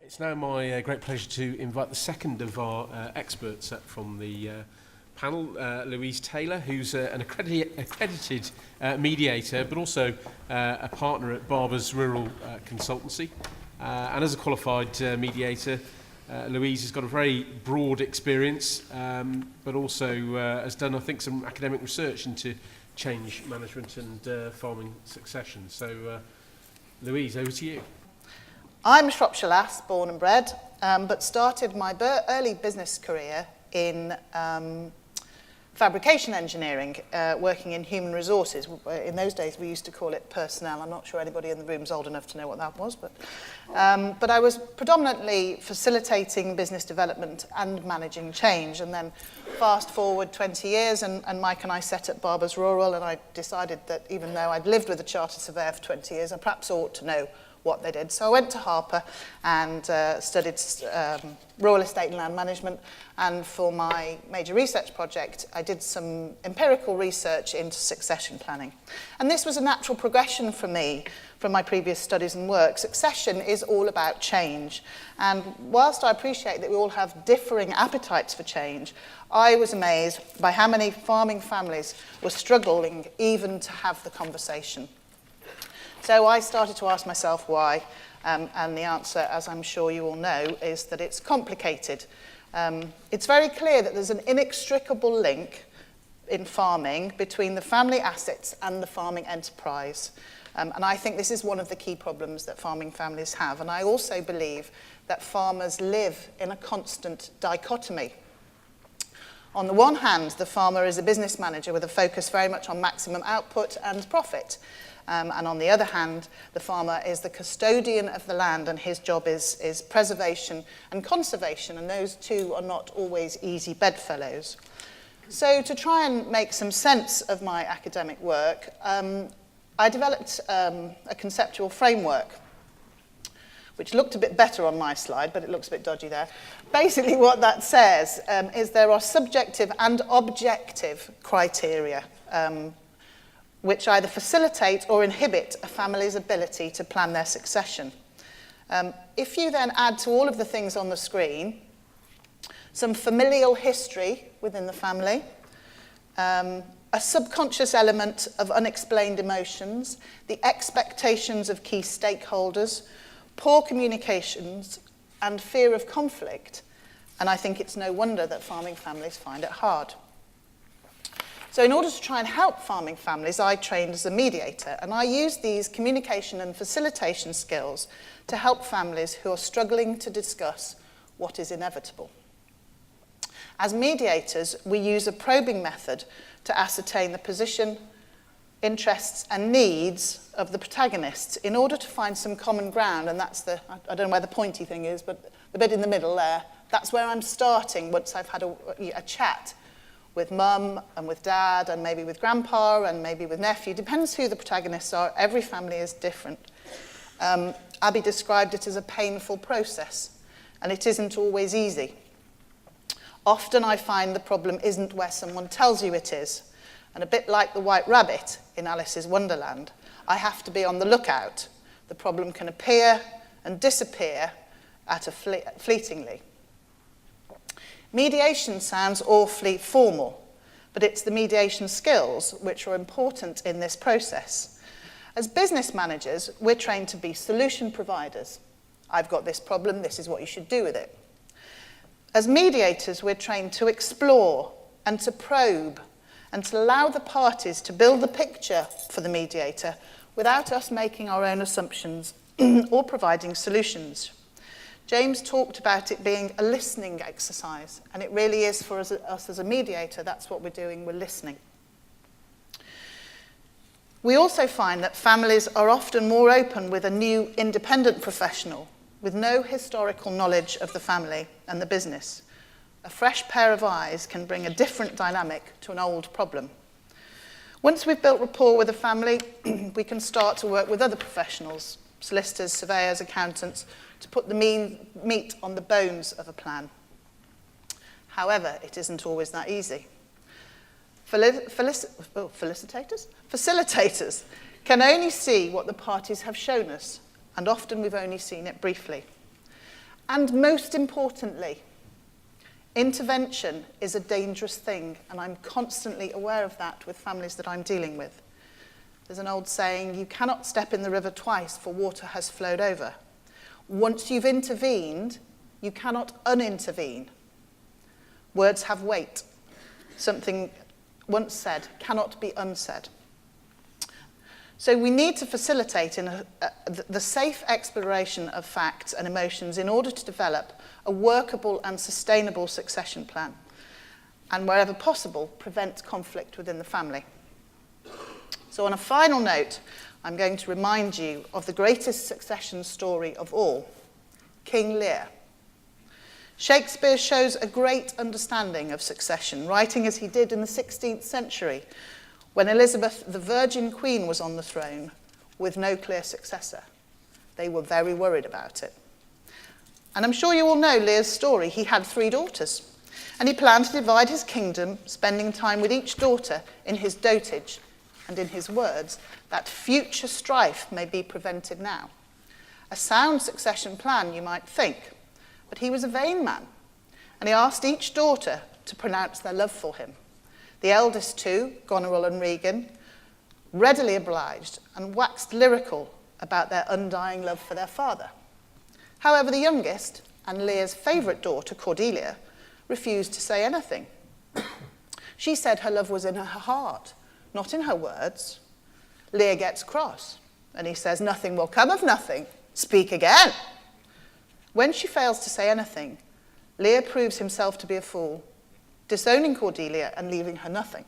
It's now my great pleasure to invite the second of our experts up from the panel, Louise Taylor, who's an accredited mediator, but also a partner at Barber's Rural Consultancy. And as a qualified mediator, Louise has got a very broad experience, but also has done, I think, some academic research into change management and farming succession. So, Louise, over to you. I'm a Shropshire lass, born and bred, but started my early business career in fabrication engineering, working in human resources. In those days, we used to call it personnel. I'm not sure anybody in the room is old enough to know what that was, but I was predominantly facilitating business development and managing change. And then fast forward 20 years, and Mike and I set up Barber's Rural, and I decided that even though I'd lived with a chartered surveyor for 20 years, I perhaps ought to know what they did. So I went to Harper and studied rural estate and land management, and for my major research project I did some empirical research into succession planning. And this was a natural progression for me from my previous studies and work. Succession is all about change, and whilst I appreciate that we all have differing appetites for change, I was amazed by how many farming families were struggling even to have the conversation. So I started to ask myself why, and the answer, as I'm sure you all know, is that it's complicated. It's very clear that there's an inextricable link in farming between the family assets and the farming enterprise. And I think this is one of the key problems that farming families have. And I also believe that farmers live in a constant dichotomy. On the one hand, the farmer is a business manager with a focus very much on maximum output and profit. And on the other hand, the farmer is the custodian of the land, and his job is preservation and conservation, and those two are not always easy bedfellows. So to try and make some sense of my academic work, I developed a conceptual framework, which looked a bit better on my slide, but it looks a bit dodgy there. Basically what that says is there are subjective and objective criteria which either facilitate or inhibit a family's ability to plan their succession. If you then add to all of the things on the screen some familial history within the family, a subconscious element of unexplained emotions, the expectations of key stakeholders, poor communications, and fear of conflict, and I think it's no wonder that farming families find it hard. So in order to try and help farming families, I trained as a mediator, and I used these communication and facilitation skills to help families who are struggling to discuss what is inevitable. As mediators, we use a probing method to ascertain the position, interests, and needs of the protagonists in order to find some common ground, and that's I don't know where the pointy thing is, but the bit in the middle there, that's where I'm starting once I've had a chat with mum and with dad and maybe with grandpa and maybe with nephew. Depends who the protagonists are. Every family is different. Abby described it as a painful process, and it isn't always easy. Often I find the problem isn't where someone tells you it is, and a bit like the white rabbit in Alice's Wonderland, I have to be on the lookout. The problem can appear and disappear fleetingly. Mediation sounds awfully formal, but it's the mediation skills which are important in this process. As business managers, we're trained to be solution providers. I've got this problem, this is what you should do with it. As mediators, we're trained to explore and to probe and to allow the parties to build the picture for the mediator without us making our own assumptions or providing solutions. James talked about it being a listening exercise, and it really is for us as a mediator. That's what we're doing, we're listening. We also find that families are often more open with a new independent professional with no historical knowledge of the family and the business. A fresh pair of eyes can bring a different dynamic to an old problem. Once we've built rapport with a family, we can start to work with other professionals, solicitors, surveyors, accountants, to put the meat on the bones of a plan. However, it isn't always that easy. Facilitators can only see what the parties have shown us, and often we've only seen it briefly. And most importantly, intervention is a dangerous thing, and I'm constantly aware of that with families that I'm dealing with. There's an old saying, you cannot step in the river twice, for water has flowed over. Once you've intervened, you cannot unintervene. Words have weight. Something once said cannot be unsaid. So we need to facilitate the safe exploration of facts and emotions in order to develop a workable and sustainable succession plan, and wherever possible, prevent conflict within the family. So on a final note, I'm going to remind you of the greatest succession story of all, King Lear. Shakespeare shows a great understanding of succession, writing as he did in the 16th century, when Elizabeth, the Virgin Queen, was on the throne with no clear successor. They were very worried about it. And I'm sure you all know Lear's story. He had 3 daughters, and he planned to divide his kingdom, spending time with each daughter in his dotage, and in his words, that future strife may be prevented now. A sound succession plan, you might think, but he was a vain man, and he asked each daughter to pronounce their love for him. The eldest 2, Goneril and Regan, readily obliged and waxed lyrical about their undying love for their father. However, the youngest, and Lear's favourite daughter, Cordelia, refused to say anything. She said her love was in her heart, not in her words. Lear gets cross, and he says, "Nothing will come of nothing. Speak again." When she fails to say anything, Lear proves himself to be a fool, disowning Cordelia and leaving her nothing.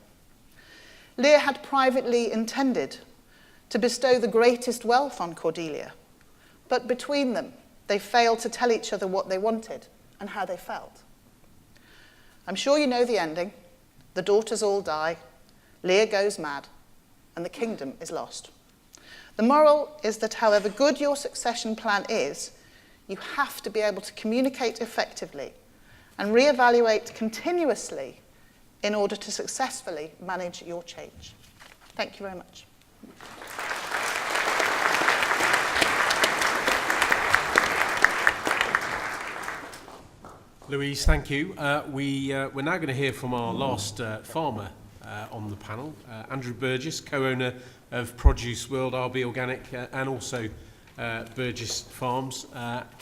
Lear had privately intended to bestow the greatest wealth on Cordelia, but between them, they failed to tell each other what they wanted and how they felt. I'm sure you know the ending. The daughters all die, Lear goes mad, and the kingdom is lost. The moral is that however good your succession plan is, you have to be able to communicate effectively and reevaluate continuously in order to successfully manage your change. Thank you very much. Louise, thank you. We're now going to hear from our last farmer on the panel, Andrew Burgess, co-owner of Produce World, RB Organic, and also Burgess Farms.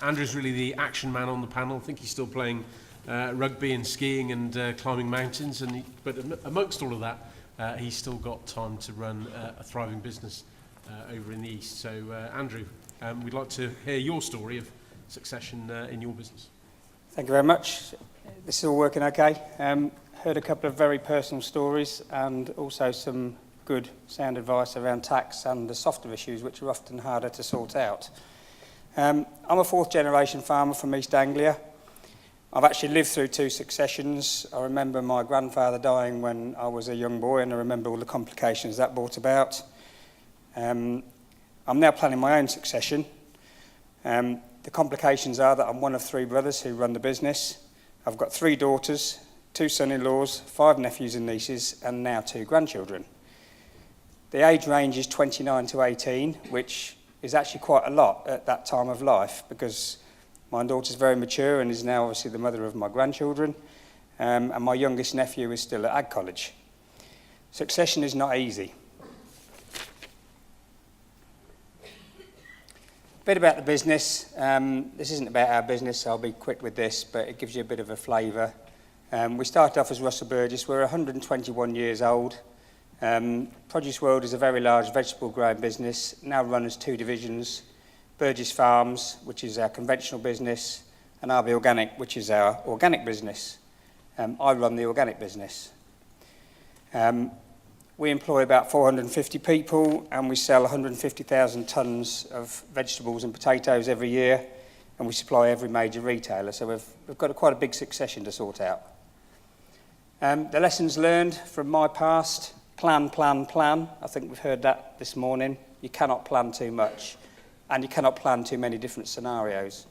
Andrew's really the action man on the panel. I think he's still playing rugby and skiing and climbing mountains, but amongst all of that, he's still got time to run a thriving business over in the East. So, Andrew, we'd like to hear your story of succession in your business. Thank you very much. This is all working okay. Heard a couple of very personal stories and also some good sound advice around tax and the softer issues which are often harder to sort out. I'm a 4th generation farmer from East Anglia. I've actually lived through 2 successions. I remember my grandfather dying when I was a young boy, and I remember all the complications that brought about. I'm now planning my own succession. The complications are that I'm one of 3 brothers who run the business. I've got 3 daughters, 2 son-in-laws, 5 nephews and nieces, and now 2 grandchildren. The age range is 29 to 18, which is actually quite a lot at that time of life, because my daughter's very mature and is now obviously the mother of my grandchildren, and my youngest nephew is still at Ag College. Succession is not easy. A bit about the business. This isn't about our business, so I'll be quick with this, but it gives you a bit of a flavour. We started off as Russell Burgess. We're 121 years old. Produce World is a very large vegetable growing business, now run as 2 divisions. Burgess Farms, which is our conventional business, and RB Organic, which is our organic business. I run the organic business. We employ about 450 people, and we sell 150,000 tonnes of vegetables and potatoes every year, and we supply every major retailer. So we've got quite a big succession to sort out. The lessons learned from my past: plan, plan, plan. I think we've heard that this morning. You cannot plan too much, and you cannot plan too many different scenarios.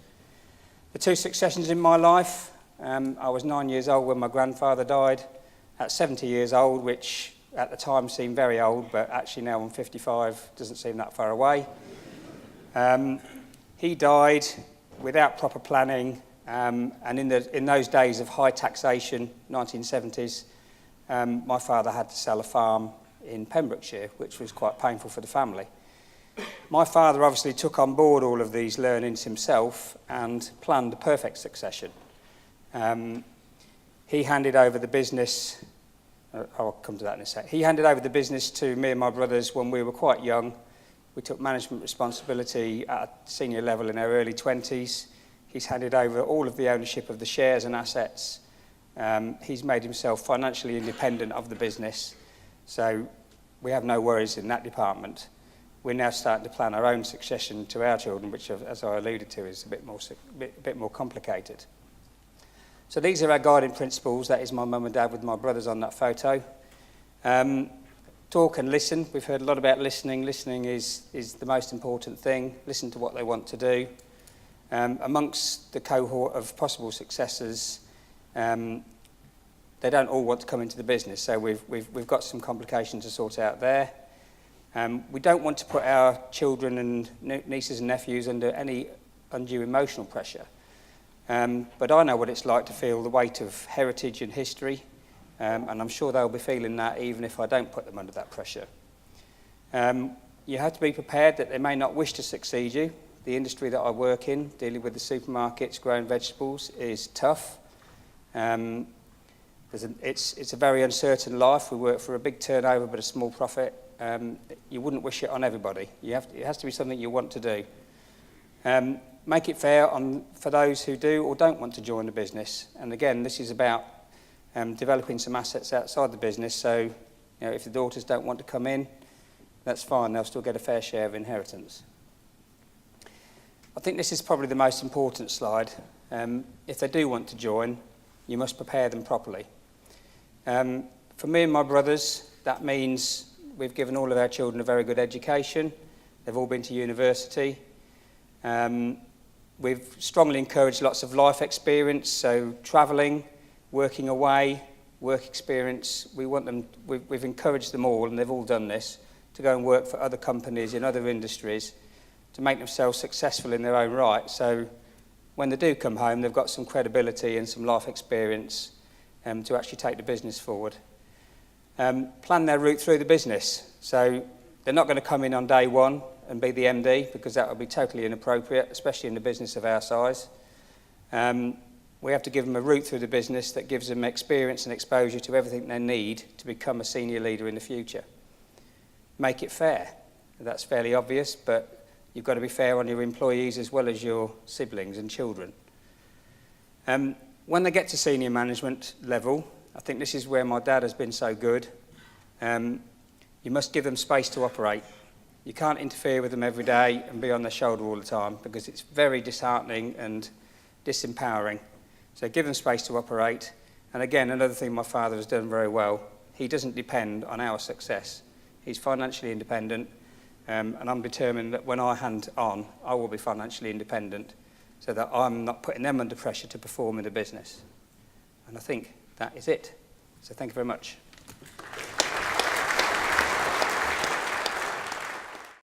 The 2 successions in my life: I was 9 years old when my grandfather died. At 70 years old, which at the time seemed very old, but actually now I'm 55, doesn't seem that far away. He died without proper planning, and in those days of high taxation, 1970s, my father had to sell a farm in Pembrokeshire, which was quite painful for the family. My father obviously took on board all of these learnings himself and planned the perfect succession. He handed over the business, I'll come to that in a sec. He handed over the business to me and my brothers when we were quite young. We took management responsibility at a senior level in our early 20s. He's handed over all of the ownership of the shares and assets. He's made himself financially independent of the business. So we have no worries in that department. We're now starting to plan our own succession to our children, which, as I alluded to, is a bit more complicated. So these are our guiding principles. That is my mum and dad with my brothers on that photo. Talk and listen. We've heard a lot about listening. Listening is the most important thing. Listen to what they want to do. Amongst the cohort of possible successors, they don't all want to come into the business, so we've got some complications to sort out there. We don't want to put our children and nieces and nephews under any undue emotional pressure. But I know what it's like to feel the weight of heritage and history, and I'm sure they'll be feeling that even if I don't put them under that pressure. You have to be prepared that they may not wish to succeed you. The industry that I work in, dealing with the supermarkets, growing vegetables, is tough. It's a very uncertain life. We work for a big turnover but a small profit. You wouldn't wish it on everybody. It has to be something you want to do. Make it fair for those who do or don't want to join the business. And again, this is about developing some assets outside the business. So, if the daughters don't want to come in, that's fine. They'll still get a fair share of inheritance. I think this is probably the most important slide. If they do want to join, you must prepare them properly. For me and my brothers, that means we've given all of our children a very good education. They've all been to university. We've strongly encouraged lots of life experience, so travelling, working away, work experience. We've encouraged them all, and they've all done this, to go and work for other companies in other industries to make themselves successful in their own right. So when they do come home, they've got some credibility and some life experience to actually take the business forward. Plan their route through the business. So they're not going to come in on day one and be the MD, because that would be totally inappropriate, especially in a business of our size. We have to give them a route through the business that gives them experience and exposure to everything they need to become a senior leader in the future. Make it fair. That's fairly obvious, but you've got to be fair on your employees as well as your siblings and children. When they get to senior management level, I think this is where my dad has been so good. You must give them space to operate. You can't interfere with them every day and be on their shoulder all the time, because it's very disheartening and disempowering. So give them space to operate. And again, another thing my father has done very well, he doesn't depend on our success. He's financially independent, and I'm determined that when I hand on, I will be financially independent, so that I'm not putting them under pressure to perform in the business. And I think that is it. So thank you very much.